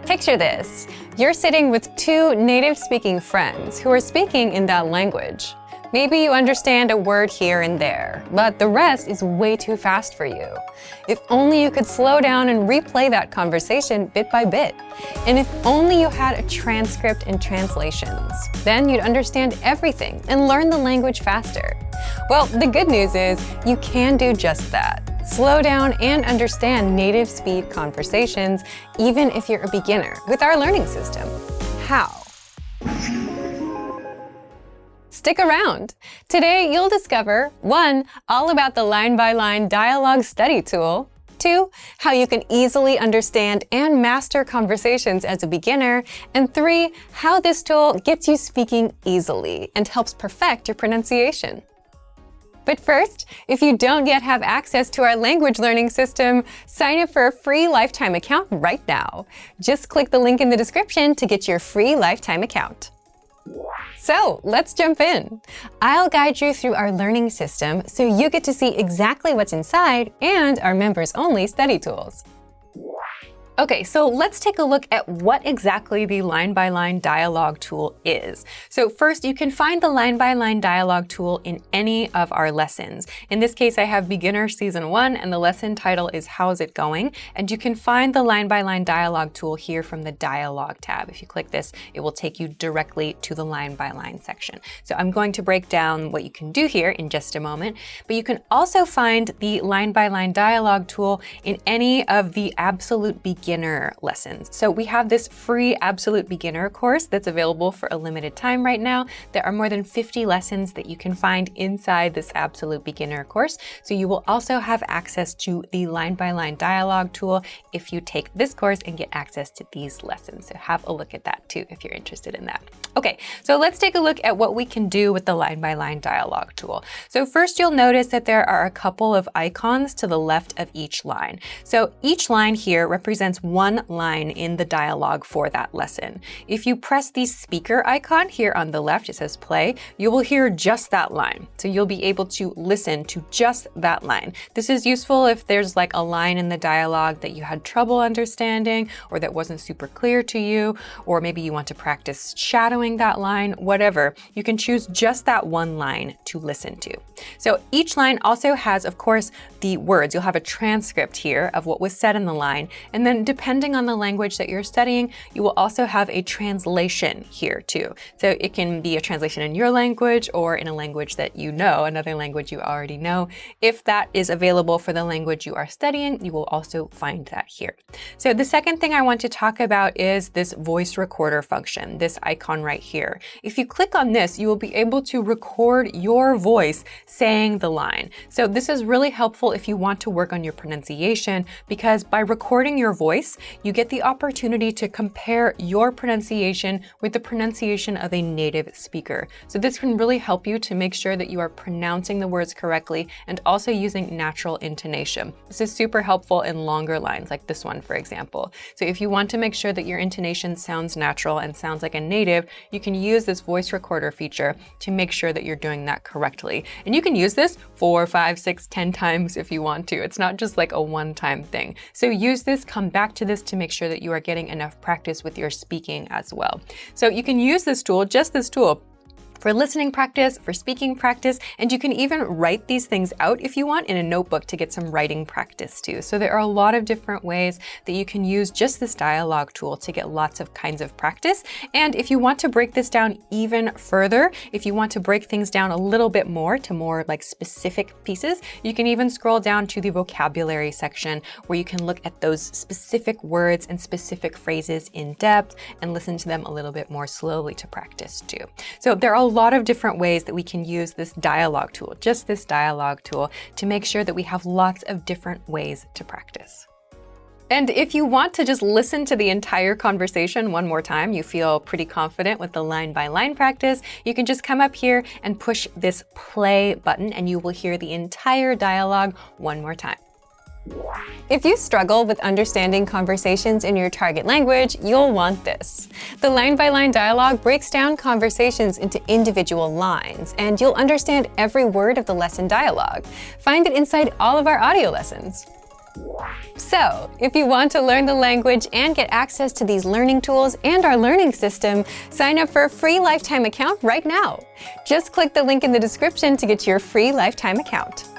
Picture this. You're sitting with two native-speaking friends who are speaking in that language. Maybe you understand a word here and there, but the rest is way too fast for you. If only you could slow down and replay that conversation bit by bit. And if only you had a transcript and translations. Then you'd understand everything and learn the language faster. Well, the good news is you can do just that. Slow down and understand native speed conversations, even if you're a beginner, with our learning system. How? Stick around. Today, you'll discover 1. All about the line-by-line dialogue study tool. 2. How you can easily understand and master conversations as a beginner. And 3. How this tool gets you speaking easily and helps perfect your pronunciation. But first, if you don't yet have access to our language learning system, sign up for a free lifetime account right now. Just click the link in the description to get your free lifetime account. So let's jump in. I'll guide you through our learning system so you get to see exactly what's inside and our members-only study tools. Okay, so let's take a look at what exactly the line-by-line dialogue tool is. So first, you can find the line-by-line dialogue tool in any of our lessons. In this case, I have Beginner Season 1, and the lesson title is How's It Going? And you can find the line-by-line dialogue tool here from the Dialogue tab. If you click this, it will take you directly to the line-by-line section. So I'm going to break down what you can do here in just a moment, but you can also find the line-by-line dialogue tool in any of the absolute beginner lessons. So we have this free absolute beginner course that's available for a limited time right now. There are more than 50 lessons that you can find inside this absolute beginner course. So you will also have access to the line-by-line dialogue tool if you take this course and get access to these lessons. So have a look at that too if you're interested in that. Okay, so let's take a look at what we can do with the line-by-line dialogue tool. So first you'll notice that there are a couple of icons to the left of each line. So each line here represents one line in the dialogue for that lesson. If you press the speaker icon here on the left, it says play, you will hear just that line. So you'll be able to listen to just that line. This is useful if there's like a line in the dialogue that you had trouble understanding or that wasn't super clear to you, or maybe you want to practice shadowing that line, whatever. You can choose just that one line to listen to. So each line also has, of course, the words. You'll have a transcript here of what was said in the line, and then depending on the language that you're studying, you will also have a translation here too. So it can be a translation in your language or in a language that you know, another language you already know. If that is available for the language you are studying, you will also find that here. So the second thing I want to talk about is this voice recorder function, this icon right here. If you click on this, you will be able to record your voice saying the line. So this is really helpful if you want to work on your pronunciation, because by recording your voice, you get the opportunity to compare your pronunciation with the pronunciation of a native speaker. So this can really help you to make sure that you are pronouncing the words correctly and also using natural intonation. This is super helpful in longer lines like this one, for example. So if you want to make sure that your intonation sounds natural and sounds like a native, you can use this voice recorder feature to make sure that you're doing that correctly. And you can use this 4, 5, 6, 10 times if you want to. It's not just like a one-time thing. So use this, come back to this to make sure that you are getting enough practice with your speaking as well. So you can use this tool, just this tool, for listening practice, for speaking practice, and you can even write these things out if you want in a notebook to get some writing practice too. So there are a lot of different ways that you can use just this dialogue tool to get lots of kinds of practice. And if you want to break this down even further, if you want to break things down a little bit more to more like specific pieces, you can even scroll down to the vocabulary section where you can look at those specific words and specific phrases in depth and listen to them a little bit more slowly to practice too. So there are a lot of different ways that we can use this dialogue tool, just this dialogue tool, to make sure that we have lots of different ways to practice. And if you want to just listen to the entire conversation one more time, you feel pretty confident with the line-by-line practice, you can just come up here and push this play button and you will hear the entire dialogue one more time. If you struggle with understanding conversations in your target language, you'll want this. The line-by-line dialogue breaks down conversations into individual lines, and you'll understand every word of the lesson dialogue. Find it inside all of our audio lessons. So, if you want to learn the language and get access to these learning tools and our learning system, sign up for a free lifetime account right now. Just click the link in the description to get your free lifetime account.